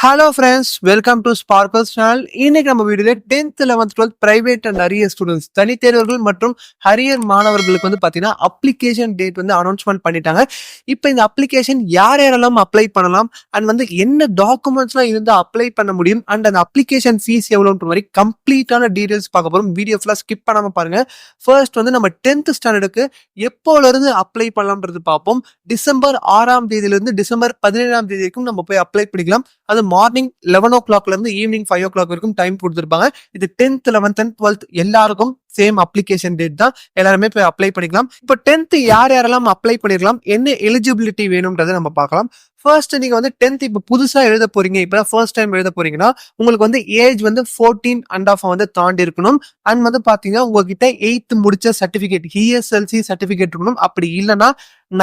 Hello friends, welcome to Sparkles channel. இன்னைக்கு நம்ம வீடியோல 10th 11th 12th private and arrear students தனித்தேர்வர்கள் மற்றும் அரியர் மாணவர்களுக்கு வந்து பார்த்தீங்கன்னா அப்ளிகேஷன் டேட் வந்து அனௌன்ஸ்மெண்ட் பண்ணிட்டாங்க. இப்போ இந்த அப்ளிகேஷன் யார் யாரெல்லாம் அப்ளை பண்ணலாம் அண்ட் வந்து என்ன டாக்குமெண்ட்ஸ்லாம் இருந்தால் அப்ளை பண்ண முடியும் அண்ட் அந்த அப்ளிகேஷன் ஃபீஸ் எவ்வளோன்ற மாதிரி கம்ப்ளீட்டான டீடைல்ஸ் பார்க்க போகிறோம். வீடியோ ஃபுல்லாக ஸ்கிப் பண்ணாமல் பாருங்க. ஃபர்ஸ்ட் வந்து நம்ம 10th ஸ்டாண்டர்டுக்கு எப்போலேருந்து அப்ளை பண்ணலாம்ன்றது பார்ப்போம். டிசம்பர் 6ஆம் தேதியிலிருந்து டிசம்பர் 17ஆம் தேதி வரைக்கும் நம்ம போய் அப்ளை பண்ணிக்கலாம். அது மார்னிங் 11 o'clock இருந்து ஈவினிங் 5 o'clock வரைக்கும் டைம் கொடுத்துருப்பாங்க. இது 10th 11th and 12th எல்லாருக்கும் சேம் அப்ளிகேஷன் டேட் தான். எல்லாருமே போய் அப்ளை பண்ணிக்கலாம். இப்போ 10th யார் யாரெல்லாம் அப்ளை பண்ணிருக்கலாம், என்ன எலிஜிபிலிட்டி வேணும்ன்றதை நம்ம பார்க்கலாம். ஃபர்ஸ்ட் நீங்க வந்து 10th இப்போ புதுசா எழுத போறீங்க, இப்போ ஃபர்ஸ்ட் டைம் எழுத போறீங்கன்னா உங்களுக்கு வந்து ஏஜ் வந்து 14 and half வந்து தாண்டி இருக்கணும். அண்ட் வந்து பாத்தீங்கன்னா உங்ககிட்ட 8th முடிச்ச சர்டிபிகேட் ESLC சர்டிபிகேட் இருக்கணும். அப்படி இல்லைன்னா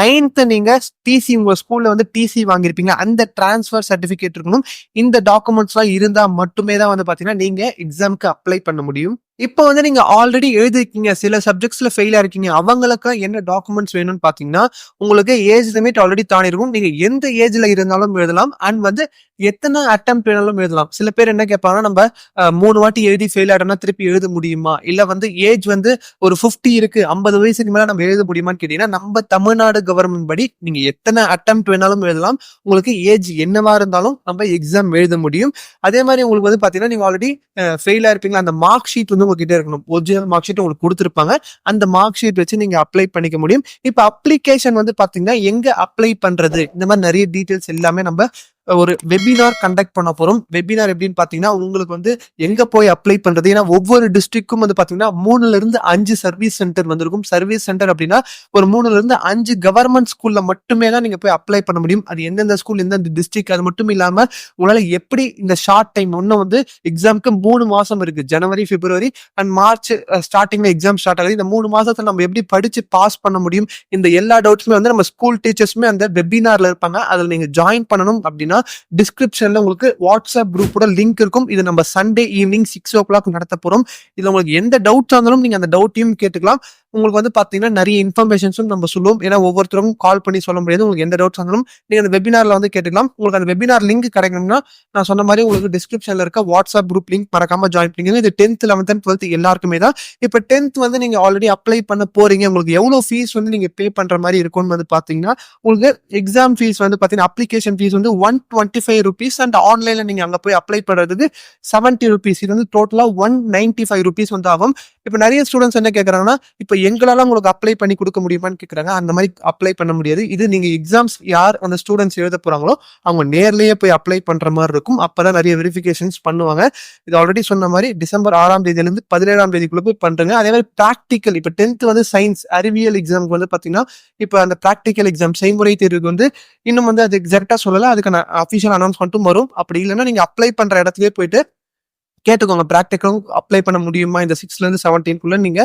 9th நீங்க டிசி உங்க ஸ்கூல்ல வந்து டிசி வாங்கியிருப்பீங்க, அந்த டிரான்ஸ்ஃபர் சர்டிபிகேட் இருக்கணும். இந்த டாக்குமெண்ட்ஸ்லாம் இருந்தா மட்டுமே தான் வந்து பாத்தீங்கன்னா நீங்க எக்ஸாமுக்கு அப்ளை பண்ண முடியும். இப்போ வந்து நீங்க ஆல்ரெடி எழுதிருக்கீங்க, சில சப்ஜெக்ட்ஸ்ல ஃபெயில் ஆயிருக்கீங்க, அவங்களுக்கு என்ன டாக்குமெண்ட்ஸ் வேணும்னு பாத்தீங்கன்னா உங்களுக்கு ஏஜ் லிமிட் ஆல்ரெடி தாண்டி இருக்கும். நீங்க எந்த ஏஜ்ல இருந்தாலும் எழுதலாம் அண்ட் வந்து எத்தனை அட்டெம்ப்ட் வேணாலும் எழுதலாம். சில பேர் என்ன கேட்பாங்கன்னா, நம்ம 3 வாட்டி எழுதி ஃபெயில் ஆயிட்டோம்னா திருப்பி எழுத முடியுமா, இல்ல வந்து ஏஜ் வந்து ஒரு 50 இருக்கு, 50 வயசுக்கு மேல நம்ம எழுத முடியுமான்னு கேட்டீங்கன்னா, நம்ம தமிழ்நாடு கவர்மெண்ட் படி நீங்க எத்தனை அட்டெம்ப்ட் வேணாலும் எழுதலாம். உங்களுக்கு ஏஜ் என்னவா இருந்தாலும் நம்ம எக்ஸாம் எழுத முடியும். அதே மாதிரி உங்களுக்கு வந்து பாத்தீங்கன்னா நீங்க ஆல்ரெடி ஃபெயில் ஆயிருப்பீங்களா, அந்த மார்க் ஷீட் வந்து உங்ககிட்ட இருக்கணும். ஒரிஜினல் மார்க் ஷீட் உங்களுக்கு கொடுத்துருப்பாங்க. அந்த மார்க் ஷீட் வச்சு நீங்க அப்ளை பண்ணிக்க முடியும். இப்ப அப்ளிகேஷன் வந்து பாத்தீங்கன்னா எங்க அப்ளை பண்றது, இந்த மாதிரி நிறைய டீடைல்ஸ் எல்லாமே நம்ம ஒரு வெபினார் கண்டக்ட் பண்ண போறோம். வெபினார் எப்படின்னு பாத்தீங்கன்னா உங்களுக்கு வந்து எங்க போய் அப்ளை பண்றது, ஏன்னா ஒவ்வொரு டிஸ்ட்ரிக்ட்க்கும் வந்து பாத்தீங்கன்னா 3ல இருந்து 5 சர்வீஸ் சென்டர் வந்திருக்கும். சர்வீஸ் சென்டர் அப்படின்னா ஒரு 3ல இருந்து 5 கவர்மெண்ட் ஸ்கூல்ல மட்டுமே தான் நீங்க போய் அப்ளை பண்ண முடியும். அது எந்தெந்த ஸ்கூல் எந்தெந்த டிஸ்ட்ரிக்ட், அது மட்டும் இல்லாம உங்களால எப்படி இந்த ஷார்ட் டைம் இன்னும் வந்து எக்ஸாமுக்கு 3 மாசம் இருக்கு, ஜனவரி பிப்ரவரி அண்ட் மார்ச் ஸ்டார்டிங்ல எக்ஸாம் ஸ்டார்ட் ஆகுது. இந்த 3 மாசத்துல நம்ம எப்படி படிச்சு பாஸ் பண்ண முடியும், இந்த எல்லா டவுட்ஸுமே வந்து நம்ம ஸ்கூல் டீச்சர்ஸுமே அந்த வெபினார்ல இருப்பாங்க. அதுல நீங்க ஜாயின் பண்ணணும் அப்படின்னா டிஸ்கிரிப்ஷன்ல உங்களுக்கு வாட்ஸ்அப் குரூப்போட லிங்க் இருக்கும். இது நம்ம சண்டே ஈவினிங் 6 o'clock நடத்த போறோம். இதுல உங்களுக்கு எந்த டவுட்ஸ் இருந்தாலும் நீங்க அந்த டவுட்டையும் கேட்டுக்கலாம். உங்களுக்கு வந்து பாத்தீங்கன்னா நிறைய இன்ஃபர்மேஷன்ஸும் நம்ம சொல்லுவோம். ஏன்னா ஒவ்வொருத்தரும் கால் பண்ணி சொல்ல முடியாது. உங்களுக்கு எந்த டவுட்ஸ் இருந்தாலும் நீங்க அந்த வெபினார்ல வந்து கேட்டுக்கலாம். உங்களுக்கு அந்த வெபினார் லிங்க் கிடைக்கணும்னா நான் சொன்ன மாதிரி உங்களுக்கு டிஸ்கிரிப்ஷன்ல இருக்க வாட்ஸ்அப் குரூப் லிங்க் மறக்காம ஜாயின் பண்ணிக்கோங்க. இது 10th 11th and 12th எல்லாருக்குமே தான். இப்போ 10th வந்து நீங்க ஆல்ரெடி அப்ளை பண்ண போறீங்க, உங்களுக்கு எவ்வளவு ஃபீஸ் வந்து நீங்க பே பண்ற மாதிரி இருக்கும்னு வந்து பாத்தீங்கன்னா உங்களுக்கு எக்ஸாம் ஃபீஸ் வந்து பாத்தீங்கன்னா அப்ளிகேஷன் ஃபீஸ் வந்து 125 rupees அண்ட் ஆன்லைன்ல நீங்க அங்க போய் அப்ளை பண்றதுக்கு 70 rupees. இது வந்து டோட்டலா 195 rupees வந்து ஆகும். இப்போ நிறைய ஸ்டூடெண்ட்ஸ் என்ன கேட்கறாங்கன்னா, இப்போ எங்களால உங்களுக்கு அப்ளை பண்ணி கொடுக்க முடியுமான்னு கேட்கறாங்க. அந்த மாதிரி அப்ளை பண்ண முடியாது. இது நீங்க எக்ஸாம்ஸ் யார் அந்த ஸ்டூடெண்ட்ஸ் எழுத போறாங்களோ அவங்க நேர்லயே போய் அப்ளை பண்ற மாதிரி இருக்கும். அப்பதான் நிறைய வெரிஃபிகேஷன்ஸ் பண்ணுவாங்க. இது ஆல்ரெடி சொன்ன மாதிரி டிசம்பர் 6ஆம் தேதியிலிருந்து 17ஆம் தேதிக்குள்ள போய் பண்றாங்க. அதே மாதிரி பிராக்டிக்கல், இப்போ 10th வந்து சயின்ஸ் அறிவியல் எக்ஸாமுக்கு வந்து பாத்தீங்கன்னா இப்போ அந்த பிராக்டிக்கல் எக்ஸாம் செய்முறை தேர்வுக்கு வந்து இன்னும் வந்து அது எக்ஸாக்டா சொல்லல, அதுக்கான அஃபிஷியல் அனௌன்ஸ்மெண்ட்டும் வரும். அப்படி இல்லைன்னா நீங்க அப்ளை பண்ற இடத்துலயே போயிட்டு கேட்டுக்கோங்க, பிராக்டிக்கலும் அப்ளை பண்ண முடியுமா இந்த 6ல இருந்து 17க்குள்ள. நீங்க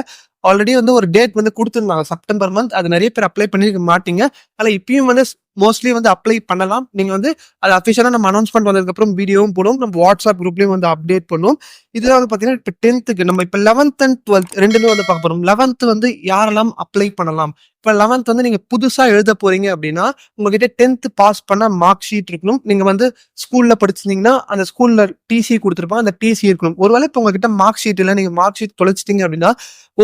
ஆல்ரெடி வந்து ஒரு டேட் வந்து கொடுத்துருந்தாங்க செப்டம்பர் மந்த், அது நிறைய பேர் அப்ளை பண்ணிருக்க மாட்டீங்க. ஆனா இப்பயும் வந்து மோஸ்ட்லி வந்து அப்ளை பண்ணலாம். நீங்க வந்து அது அஃபிஷியலா நம்ம அனௌன்ஸ்மெண்ட் வந்ததுக்கு அப்புறம் வீடியோவும் போடுவோம், நம்ம வாட்ஸ்அப் குரூப்லயும் வந்து அப்டேட் பண்ணுவோம். இதுல வந்து பாத்தீங்கன்னா இப்போ 10th நம்ம இப்போ 11th and 12th ரெண்டுமே வந்து பார்க்க போறோம். 11th வந்து யாரெல்லாம் அப்ளை பண்ணலாம். இப்போ 11th வந்து நீங்க புதுசா எழுத போறீங்க அப்படின்னா உங்ககிட்ட 10th பாஸ் பண்ண மார்க் ஷீட் இருக்கணும். நீங்க வந்து ஸ்கூல்ல படிச்சிருந்தீங்கன்னா அந்த ஸ்கூல்ல டிசி கொடுத்துருப்பாங்க, அந்த டிசி இருக்கணும். ஒருவேளை இப்போ உங்ககிட்ட மார்க் ஷீட் இல்லை, நீங்க மார்க் ஷீட் தொலைச்சிட்டீங்க அப்படின்னா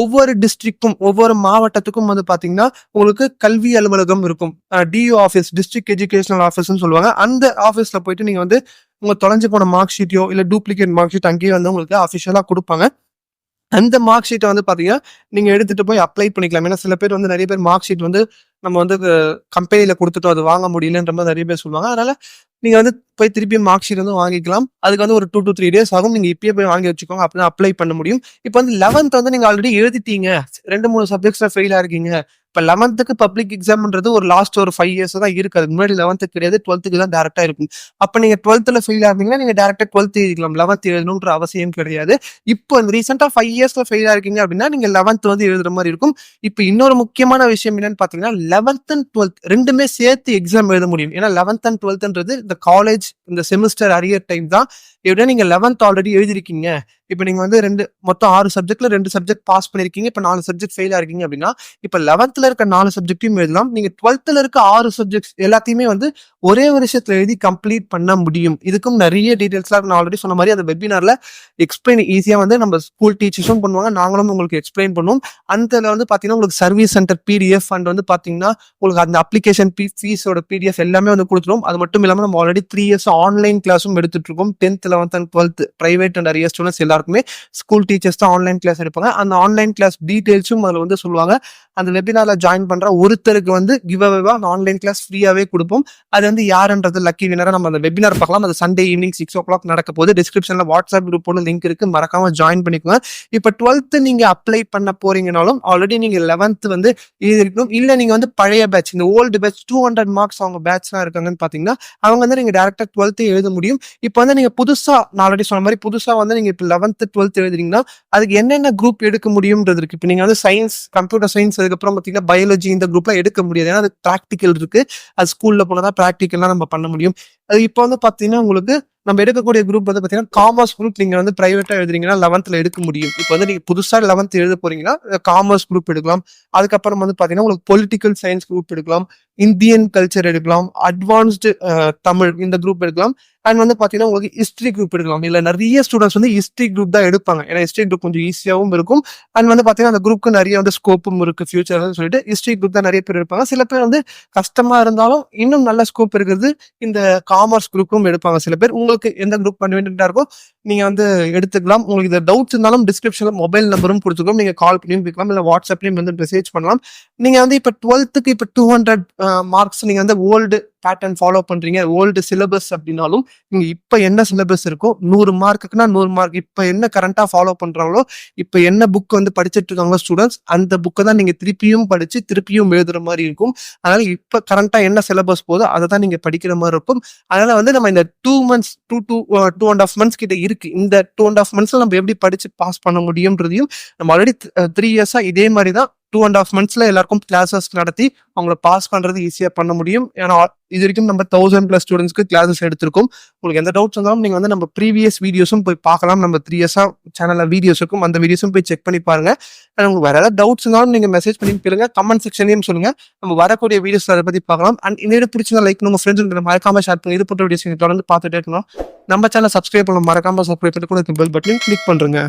ஒவ்வொரு டிஸ்ட்ரிக்டும் ஒவ்வொரு மாவட்டத்துக்கும் வந்து பாத்தீங்கன்னா உங்களுக்கு கல்வி அலுவலகம் இருக்கும். டிஓ ஆஃபீஸ், டிஸ்ட்ரிக்ட் எஜுகேஷனல் ஆஃபீஸ்ன்னு சொல்லுவாங்க. அந்த ஆஃபீஸ்ல போயிட்டு நீங்க வந்து உங்க தொலைஞ்சு போன மார்க் ஷீட்டையோ இல்ல டூப்ளிகேட் மார்க் ஷீட் அங்கேயே வந்து உங்களுக்கு அஃபிஷியலா கொடுப்பாங்க. அந்த மார்க் ஷீட்டை வந்து பாத்தீங்கன்னா நீங்க எடுத்துட்டு போய் அப்ளை பண்ணிக்கலாம். ஏன்னா சில பேர் வந்து நிறைய பேர் மார்க் ஷீட் வந்து நம்ம வந்து கம்பெனில கொடுத்துட்டோம், அது வாங்க முடியலன்ற மாதிரி நிறைய பேர் சொல்லுவாங்க. அதனால நீங்க வந்து போய் திருப்பி மார்க் ஷீட் வந்து வாங்கிக்கலாம். அதுக்கு வந்து ஒரு 2 to 3 days ஆகும். நீங்க இப்பயே போய் வாங்கி வச்சுக்கோங்க, அப்படின்னா அப்ளை பண்ண முடியும். இப்போ வந்து 11th வந்து நீங்க ஆல்ரெடி எழுதிட்டீங்க, 2-3 சப்ஜெக்ட்ஸ்ல ஃபெயில் ஆயிருக்கீங்க. இப்போ 11th பப்ளிக் எக்ஸாம்ன்றது ஒரு லாஸ்ட் ஒரு 5 years தான் இருக்கு. அதுக்கு முன்னாடி 11th கிடையாது, 12th தான் டேரக்டா இருக்கும். அப்ப நீங்க 12th ஃபெயில் ஆயிருந்தீங்கன்னா நீங்க டேரக்டா 12th எழுதிக்கலாம், 11th எழுதணுன்ற அவசியம் கிடையாது. இப்போ இந்த ரீசெண்டா 5 yearsல ஃபெயில் ஆயிருக்கீங்க அப்படின்னா நீங்க 11th வந்து எழுதுற மாதிரி இருக்கும். இப்போ இன்னொரு முக்கியமான விஷயம் என்னன்னு பாத்தீங்கன்னா 11th and 12th ரெண்டுமே சேர்த்து எக்ஸாம் எழுத முடியும். ஏன்னா 11th and 12th இந்த காலேஜ் இந்த செமிஸ்டர் அரியர் டைம் தான். எப்படின்னா நீங்க 11th ஆல்ரெடி எழுதிருக்கீங்க, இப்போ நீங்க வந்து மொத்தம் 6 சப்ஜெக்ட்ல 2 சப்ஜெக்ட் பாஸ் பண்ணிருக்கீங்க. இப்ப 4 சப்ஜெக்ட் ஃபெயில் ஆயிருக்கீங்க அப்படின்னா, இப்ப 11th இருக்க 4 சப்ஜெக்ட்டையும் எழுதலாம். நீங்க 12th இருக்க 6 சப்ஜெக்ட்ஸ் எல்லாத்தையுமே வந்து ஒரே வருஷத்துல எழுதி கம்ப்ளீட் பண்ண முடியும். இதுக்கும் நிறைய டீடைல்ஸ்லாம் நான் ஆல்ரெடி சொன்ன மாதிரி அந்த வெபினார்ல எக்ஸ்பிளைன் ஈஸியா வந்து நம்ம ஸ்கூல் டீச்சர்ஸும் பண்ணுவாங்க. நாங்களும் உங்களுக்கு எக்ஸ்பிளைன் பண்ணுவோம். அந்த வந்து பாத்தீங்கன்னா உங்களுக்கு சர்வீஸ் சென்டர் பிடிஎஃப் அண்ட் வந்து பாத்தீங்கன்னா உங்களுக்கு அந்த அப்ளிகேஷன் ஃபீஸோட பிடிஎஃப் எல்லாமே வந்து கொடுத்துரும். அது மட்டும் இல்லாம நம்ம ஆல்ரெடி 3 இயர்ஸ் ஆன்லைன் கிளாஸும் எடுத்துட்டு இருக்கோம். 10th 11th and 12th private and arrear students எல்லாருக்குமே ஸ்கூல் டீச்சர்ஸ் தான் ஆன்லைன் கிளாஸ் எடுப்பாங்க. அந்த ஆன்லைன் கிளாஸ் டீடைல்ஸும் அதுல வந்து சொல்லுவாங்க. அந்த வெபினார்ல ஜாயின் பண்ற ஒருத்தருக்கு வந்து கிவ் அவேவா அந்த ஆன்லைன் கிளாஸ் ஃப்ரீயாவே கொடுப்போம். அது வந்து யாருன்றது லக்கி வினரா நம்ம அந்த வெபினார் பார்க்கலாம். அது சண்டே ஈவினிங் 6 o'clock நடக்க போகுது. டிஸ்கிரிப்ஷன்ல வாட்ஸ்அப் குரூப்போட லிங்க் இருக்கு, மறக்காம ஜாயின் பண்ணிக்கோங்க. இப்ப 12th நீங்க அப்ளை பண்ண போறீங்கனாலும் ஆல்ரெடி நீங்க 11th வந்து எழுதிருக்கணும். இல்ல நீங்க வந்து பழைய பேட்ச், இந்த ஓல்டு பேட்ச் 200 மார்க்ஸ் அவங்க பேட்ச்லாம் இருக்காங்கன்னு பாத்தீங்கன்னா அவங்க வந்து நீங்க டேரக்டா 12th எழுத முடியும். இப்போ வந்து நீங்க புதுசா நான் ஆல்ரெடி சொன்ன மாதிரி புதுசா வந்து நீங்க இப்போ 11th 12th எழுதுறீங்கன்னா அதுக்கு என்னென்ன குரூப் எடுக்க முடியும்ன்றது இருக்கு. இப்போ நீங்க வந்து சயின்ஸ், கம்ப்யூட்டர் சயின்ஸ், அதுக்கப்புறம் பாத்தீங்கன்னா பயாலஜி, இந்த குரூப்லாம் எடுக்க முடியாது. ஏன்னா அது ப்ராக்டிக்கல் இருக்கு. அது ஸ்கூல்ல போனதான் ப்ராக்டிக்கல்லாம் நம்ம பண்ண முடியும். அது இப்போ வந்து பாத்தீங்கன்னா உங்களுக்கு நம்ம எடுக்கக்கூடிய குரூப் வந்து பாத்தீங்கன்னா காமர்ஸ் குரூப் நீங்க வந்து பிரைவேட்டா எழுதுறீங்கன்னா 11th எடுக்க முடியும். இப்போ வந்து நீங்க புதுசா 11th எழுத போறீங்கன்னா காமர்ஸ் குரூப் எடுக்கலாம். அதுக்கப்புறம் வந்து பாத்தீங்கன்னா உங்களுக்கு பொலிட்டிக்கல் சயின்ஸ் குரூப் எடுக்கலாம், இந்தியன் கல்ச்சர் எடுக்கலாம், அட்வான்ஸ்டு தமிழ் இந்த குரூப் எடுக்கலாம். அண்ட் வந்து பாத்தீங்கன்னா உங்களுக்கு ஹிஸ்டரி குரூப் எடுக்கலாம். இல்ல நிறைய ஸ்டூடெண்ட்ஸ் வந்து ஹிஸ்டரி குரூப் தான் எடுப்பாங்க. ஏன்னா ஹிஸ்டரி குரூப் கொஞ்சம் ஈஸியாவும் இருக்கும். அண்ட் வந்து பாத்தீங்கன்னா அந்த குரூப்க்கு நிறைய வந்து ஸ்கோப்பும் இருக்கு ஃபியூச்சர்னு சொல்லிட்டு ஹிஸ்டரி குரூப் தான் நிறைய பேர் எடுப்பாங்க. சில பேர் வந்து கஷ்டமா இருந்தாலும் இன்னும் நல்ல ஸ்கோப் இருக்கிறது இந்த காமர்ஸ் குரூப்பும் எடுப்பாங்க சில பேர். உங்களுக்கு எந்த குரூப் கன்வீனியன்ட்டா இருக்கோ நீங்க வந்து எடுத்துக்கலாம். உங்களுக்கு இது டவுட்ஸ் இருந்தாலும் டிஸ்கிரிப்ஷன்ல மொபைல் நம்பரும் கொடுத்துருக்கோம். நீங்க கால் பண்ணியும் கேட்கலாம், இல்ல வாட்ஸ்அப்லயும் வந்து மெசேஜ் பண்ணலாம். நீங்க வந்து இப்ப 12th இப்ப 200 மார்க்ஸ் நீங்க வந்து ஓல்டு பேட்டர்ன் ஃபாலோ பண்றீங்க, ஓல்டு சிலபஸ் அப்படின்னாலும் நீங்க இப்ப என்ன சிலபஸ் இருக்கோ 100 மார்க்குன்னா 100 மார்க் இப்ப என்ன கரண்டா ஃபாலோ பண்றாங்களோ, இப்ப என்ன புக் வந்து படிச்சுட்டு இருக்காங்களோ ஸ்டூடெண்ட்ஸ், அந்த புக்கை தான் நீங்க திருப்பியும் படிச்சு திருப்பியும் எழுதுற மாதிரி இருக்கும். அதனால இப்ப கரண்டா என்ன சிலபஸ் போதோ அதை தான் நீங்க படிக்கிற மாதிரி இருக்கும். அதனால வந்து நம்ம இந்த 2 months 2.5 months கிட்ட இருக்கு. இந்த 2.5 monthsல நம்ம எப்படி படிச்சு பாஸ் பண்ண முடியும்ன்றதையும் நம்ம ஆல்ரெடி 3 years இதே மாதிரி தான் 2.5 monthsல எல்லாருக்கும் கிளாஸஸ் நடத்தி அவங்கள பாஸ் பண்றது ஈஸியா பண்ண முடியும். ஏன்னா இது வரைக்கும் நம்ம 1000+ ஸ்டூடெண்ட்ஸ்க்கு கிளாஸஸ் எடுத்திருக்கோம். உங்களுக்கு எந்த டவுட்ஸ் இருந்தாலும் நீங்க வந்து நம்ம ப்ரீவியஸ் வீடியோஸும் போய் பார்க்கலாம். நம்ம 3 years சேனல்ல வீடியோஸ் இருக்கும், அந்த வீடியோஸும் போய் செக் பண்ணி பாருங்க. உங்களுக்கு வேற ஏதாவது டவுட்ஸ் இருந்தாலும் நீங்க மெசேஜ் பண்ணி கேளுங்க, கமெண்ட் செக்ஷன்லயும் சொல்லுங்க. நம்ம வரக்கூடிய வீடியோஸ் அதை பத்தி பார்க்கலாம். அண்ட் இந்த வீடியோ பிடிச்சிருந்தா லைக் உங்க ஃப்ரெண்ட்ஸ் மறக்காம ஷேர் பண்ணி இது போன்ற வீடியோஸ் தொடர்ந்து பார்த்துட்டே இருக்கணும். நம்ம சேனல் சப்ஸ்கிரைப் பண்ண மறக்காம சப்ஸ்கிரைப் பண்ணி கூட பெல் பட்டனையும் கிளிக் பண்றேங்க.